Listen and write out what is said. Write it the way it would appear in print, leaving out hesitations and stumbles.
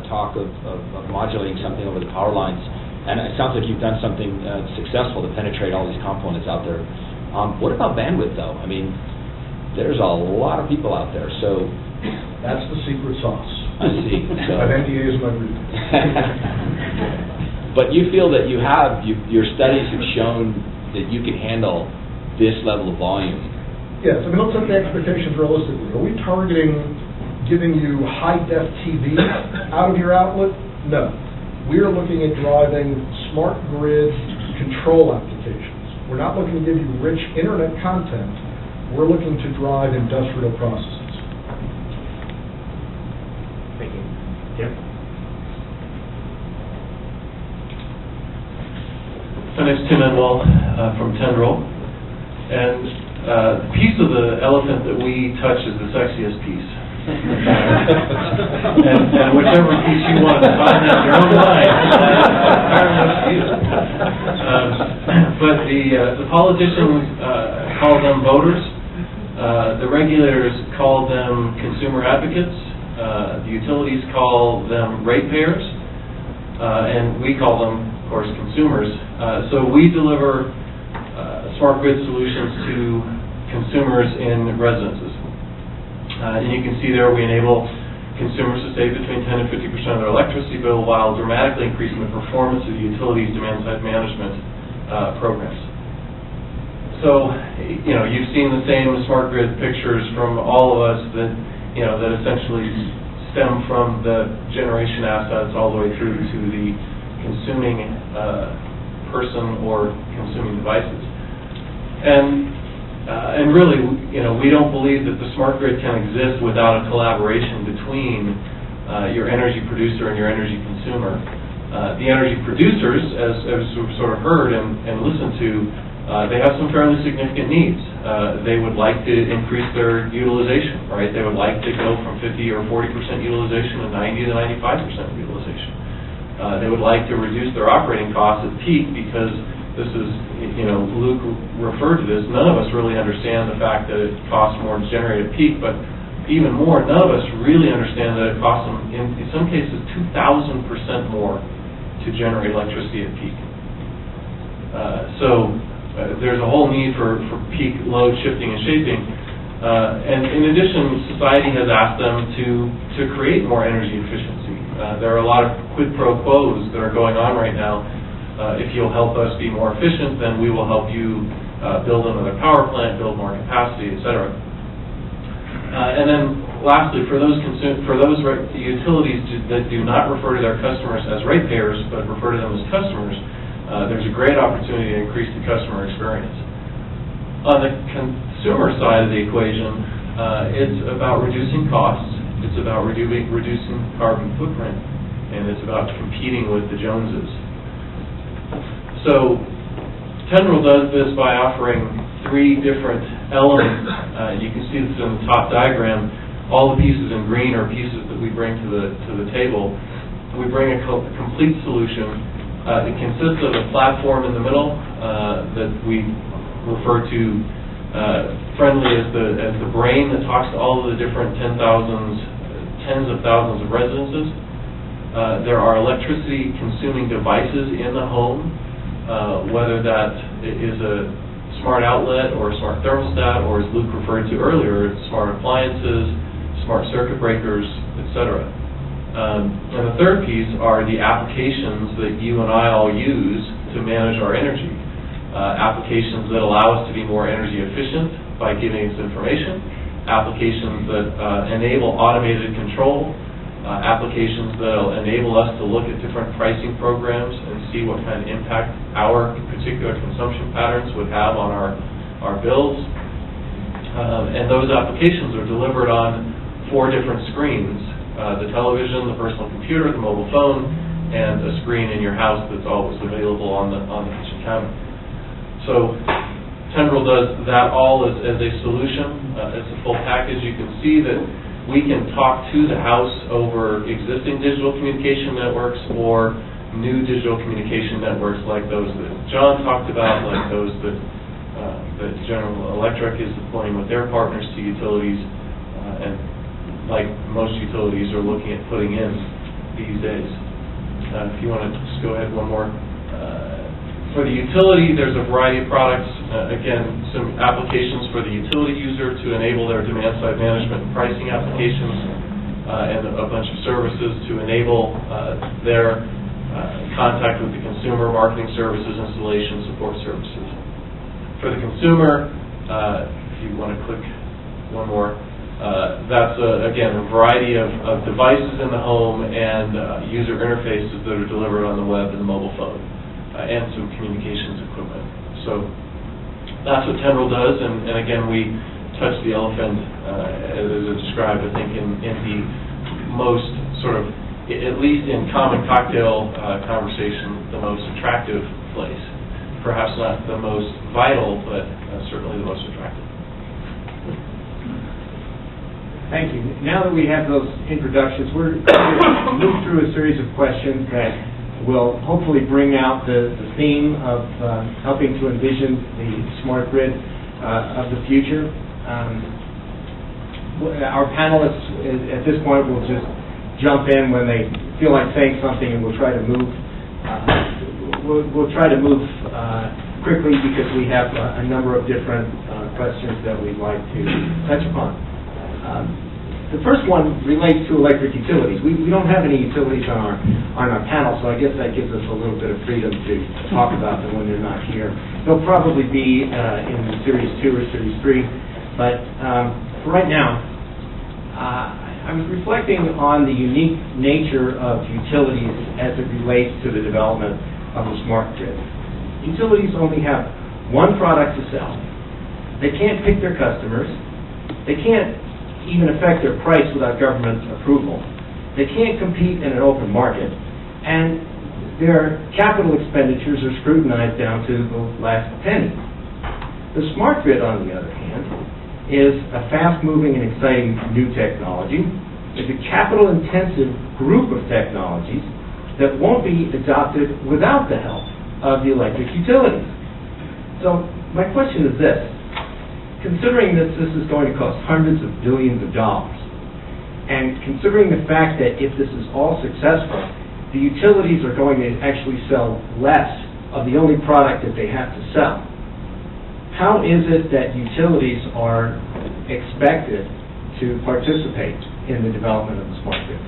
talk of modulating something over the power lines, and it sounds like you've done something successful to penetrate all these components out there. What about bandwidth, though? I mean, there's a lot of people out there, so... That's the secret sauce. I see. So. I have NDAs in my brief. But you feel that you have, your studies have shown that you can handle this level of volume. Yes, I mean, let's set the expectations realistically. Are we targeting giving you high-def TV out of your outlet? No. We are looking at driving smart grid control applications. We're not looking to give you rich internet content. We're looking to drive industrial processes. Thank you. Jim? My name's Tim Enwall from Tendril, and the piece of the elephant that we touch is the sexiest piece. and whichever piece you want to find in your own mind, but the politicians call them voters, the regulators call them consumer advocates, the utilities call them ratepayers, and we call them, of course, consumers. So we deliver smart grid solutions to consumers in residences. And you can see there we enable consumers to save between 10 and 50% of their electricity bill while dramatically increasing the performance of the utilities' demand-side management programs. So, you've seen the same smart grid pictures from all of us that, that essentially stem from the generation assets all the way through to the consuming person or consuming devices. And really, we don't believe that the smart grid can exist without a collaboration between your energy producer and your energy consumer. The energy producers, as we've sort of heard and listened to, they have some fairly significant needs. They would like to increase their utilization, right? They would like to go from 50 or 40% utilization to 90 to 95% utilization. They would like to reduce their operating costs at peak because this is, Luke referred to this, none of us really understand the fact that it costs more to generate at peak, but even more, none of us really understand that it costs them, in some cases, 2,000% more to generate electricity at peak. So there's a whole need for peak load shifting and shaping. And in addition, society has asked them to create more energy efficiency. There are a lot of quid pro quos that are going on right now. If you'll help us be more efficient, then we will help you build another power plant, build more capacity, et cetera. And then lastly, for those utilities that do not refer to their customers as ratepayers, but refer to them as customers, there's a great opportunity to increase the customer experience. On the consumer side of the equation, it's about reducing costs, it's about reducing carbon footprint, and it's about competing with the Joneses. So Tendril does this by offering 3 different elements. You can see this in the top diagram. All the pieces in green are pieces that we bring to the table. We bring a complete solution. It consists of a platform in the middle that we refer to friendly as the brain that talks to all of the different tens of thousands of residences. There are electricity consuming devices in the home. Whether that is a smart outlet or a smart thermostat, or as Luke referred to earlier, smart appliances, smart circuit breakers, etc. And the third piece are the applications that you and I all use to manage our energy. Applications that allow us to be more energy efficient by giving us information. Applications that enable automated control. Applications that will enable us to look at different pricing programs and see what kind of impact our particular consumption patterns would have on our bills. And those applications are delivered on 4 different screens. The television, the personal computer, the mobile phone, and a screen in your house that's always available on the kitchen counter. So Tendril does that all as a solution. It's a full package. You can see that we can talk to the house over existing digital communication networks or new digital communication networks like those that John talked about, like those that General Electric is deploying with their partners to utilities, and like most utilities are looking at putting in. these days. If you want to just go ahead one more. For the utility, there's a variety of products. Again, some applications for the utility user to enable their demand-side management and pricing applications, and a bunch of services to enable their contact with the consumer, marketing services, installation, support services. For the consumer, if you want to click one more, that's, again, a variety of devices in the home and user interfaces that are delivered on the web and the mobile phone, and some communications equipment. So that's what Tendril does, and again, we touch the elephant, as I described, I think, in the most sort of, at least in common cocktail conversation, the most attractive place. Perhaps not the most vital, but certainly the most attractive. Thank you. Now that we have those introductions, we're going to move through a series of questions that will hopefully bring out the theme of helping to envision the smart grid of the future. Our panelists at this point will just jump in when they feel like saying something, and we'll try to move. We'll try to move quickly because we have a number of different questions that we'd like to touch upon. The first one relates to electric utilities. We don't have any utilities on our panel, so I guess that gives us a little bit of freedom to talk about them when they're not here. They'll probably be in Series 2 or Series 3, but for right now, I'm reflecting on the unique nature of utilities as it relates to the development of the smart grid. Utilities only have one product to sell. They can't pick their customers. They can't even affect their price without government approval. They can't compete in an open market, and their capital expenditures are scrutinized down to the last penny. The smart grid, on the other hand, is a fast-moving and exciting new technology. It's a capital-intensive group of technologies that won't be adopted without the help of the electric utilities. So my question is this. Considering that this is going to cost hundreds of billions of dollars, and considering the fact that if this is all successful, the utilities are going to actually sell less of the only product that they have to sell, how is it that utilities are expected to participate in the development of the smart grid?